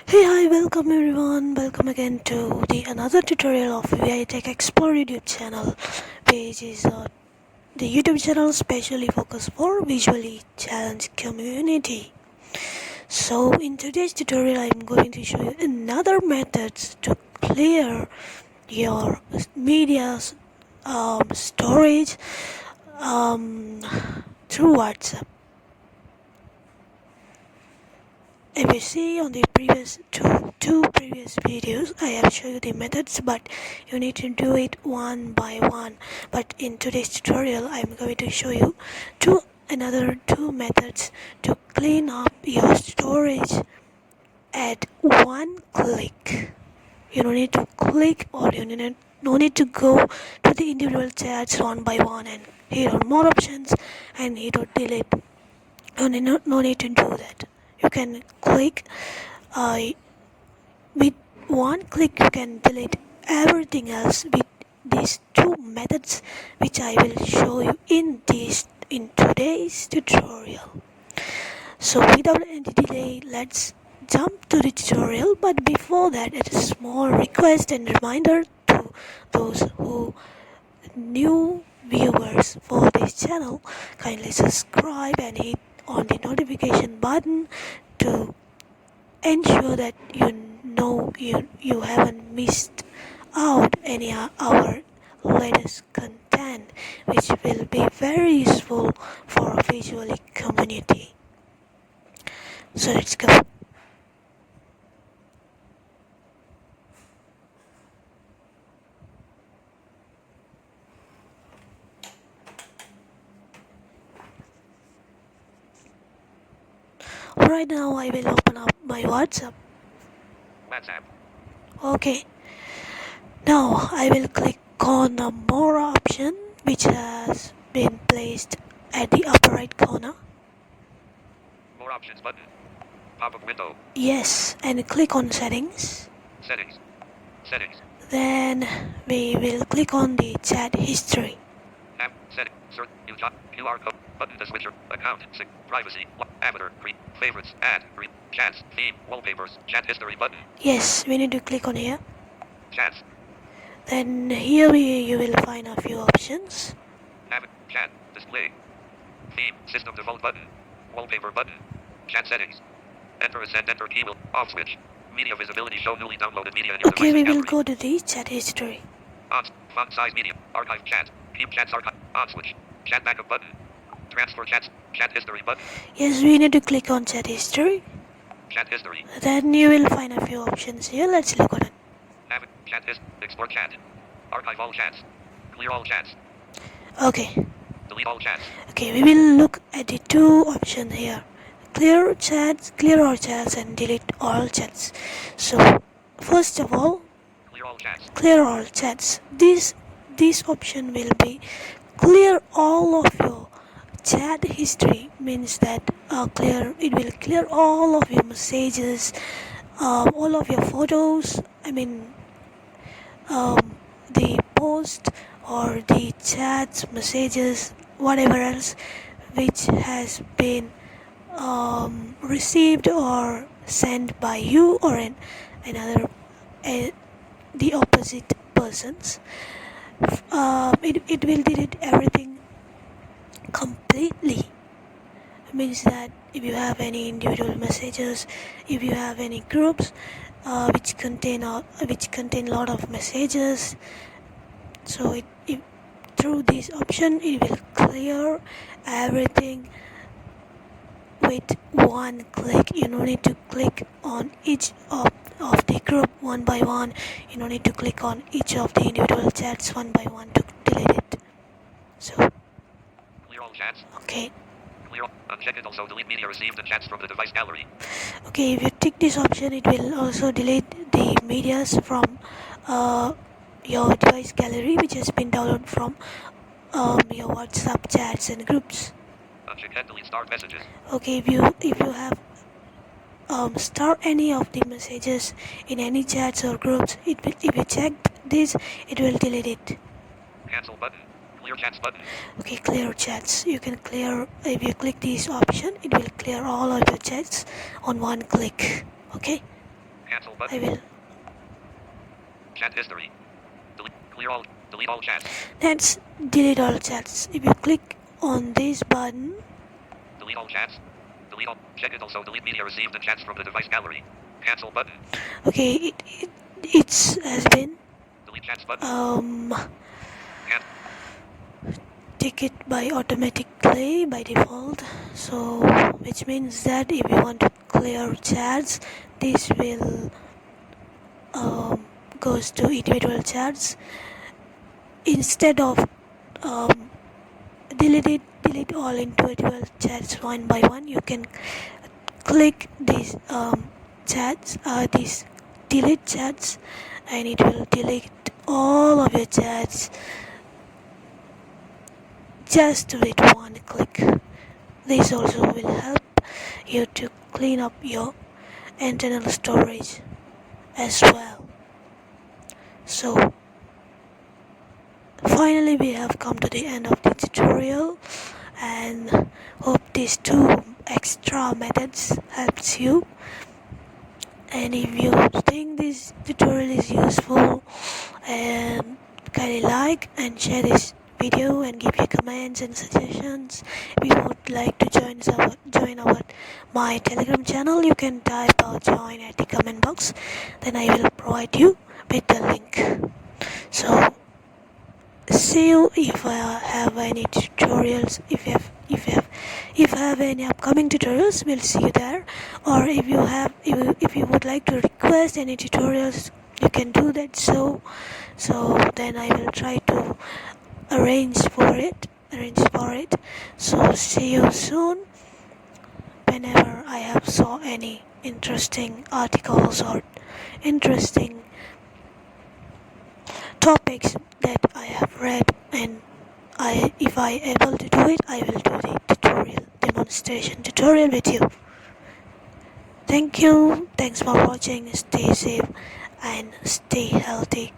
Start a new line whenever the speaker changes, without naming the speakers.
Hey, hi, welcome everyone. Welcome again to the another tutorial of VI Tech Explore YouTube channel, which is the YouTube channel specially focused for visually challenged community. So, in today's tutorial, I'm going to show you another methods to clear your media's storage through WhatsApp. If you see on the previous two previous videos, I have shown you the methods, but you need to do it one by one. But in today's tutorial, I am going to show you another two methods to clean up your storage at one click. You don't need to click, or no need to go to the individual chats one by one and hit on more options and hit on delete. No need to do that. You can click with one click you can delete everything else with these two methods, which I will show you in today's tutorial. So without any delay, let's jump to the tutorial. But before that, a small request and reminder to those who new viewers for this channel: kindly subscribe and hit on the notification button to ensure that you haven't missed out any of our latest content, which will be very useful for a visually community. So let's go. Right now I will open up my WhatsApp. Okay. Now I will click on the more option, which has been placed at the upper right corner.
More options button. Pop-up window.
Yes, and click on settings.
Settings.
Then we will click on the chat history.
App. Setting. Search. New job. QR code. Button to switcher. Account. Privacy. Avatar. Favorites. Add. Chats. Theme. Wallpapers. Chat history button.
Yes, we need to click on here.
Chats.
Then here you will find a few options.
Chat. Display. Theme. System default button. Wallpaper button. Chat settings. Enter ascend. Enter key will. Off switch. Media visibility. Show newly downloaded media in your
Okay, we
device
will
gallery.
go to the chat history.
On. Font size medium. Archive chat. Keep chats archive. On switch. Chat backup button. Transfer chats. Chat history button.
Yes, we need to click on chat history.
Chat history.
Then you will find a few options here. Let's look at it.
Chat export chat. Archive all chats. Clear all chats.
Okay.
Delete all chats.
Okay, we will look at the two options here. Clear chats, clear all chats, and delete all chats. So, first of all,
Clear all chats.
clear all chats. This option will be clear all of your chat history. Means that it will clear all of your messages, all of your photos. The post or the chats, messages, whatever else which has been received or sent by you or the opposite persons. It will delete everything completely. It means that if you have any individual messages, if you have any groups which contain a lot of messages, so through this option it will clear everything with one click. You don't need to click on each of the group one by one. You don't need to click on each of the individual chats one by one to delete it. So
Clear all chats.
okay.
Uncheck it. Also delete media received and chats from the device gallery.
Okay, if you tick this option, it will also delete the medias from your device gallery, which has been downloaded from your WhatsApp chats and groups.
Uncheck and delete start messages.
Okay, if you have start any of the messages in any chats or groups, if you check this, it will delete it.
Cancel button. Clear chats button.
Okay, clear chats. You can clear, if you click this option, it will clear all of your chats on one click. Okay.
Cancel
I
button.
will.
Chat history. Delete. Clear all. Delete all chats.
Let's delete all chats. If you click on this button,
Delete all chats. Delete all. Check it also. Delete media received and chats from the device gallery. Cancel button.
okay, it has been
Delete chats button. Can-
take it by automatically by default, so which means that if you want to clear chats, this will goes to individual chats instead of um, delete all individual chats one by one. You can click these chats, these delete chats, and it will delete all of your chats just with one click. This also will help you to clean up your internal storage as well. So finally we have come to the end of the tutorial, and hope these two extra methods helps you. And if you think this tutorial is useful, kindly like and share this video and give your comments and suggestions. If you would like to join my Telegram channel, you can type out join at the comment box. Then I will provide you with the link. So see you if I have any tutorials. If I have any upcoming tutorials, we'll see you there. Or if you would like to request any tutorials, you can do that. So then I will try to arrange for it. So see you soon. Whenever I have saw any interesting articles or interesting topics that I have read, and if I able to do it, I will do the demonstration tutorial with you. Thank you. Thanks for watching. Stay safe and stay healthy.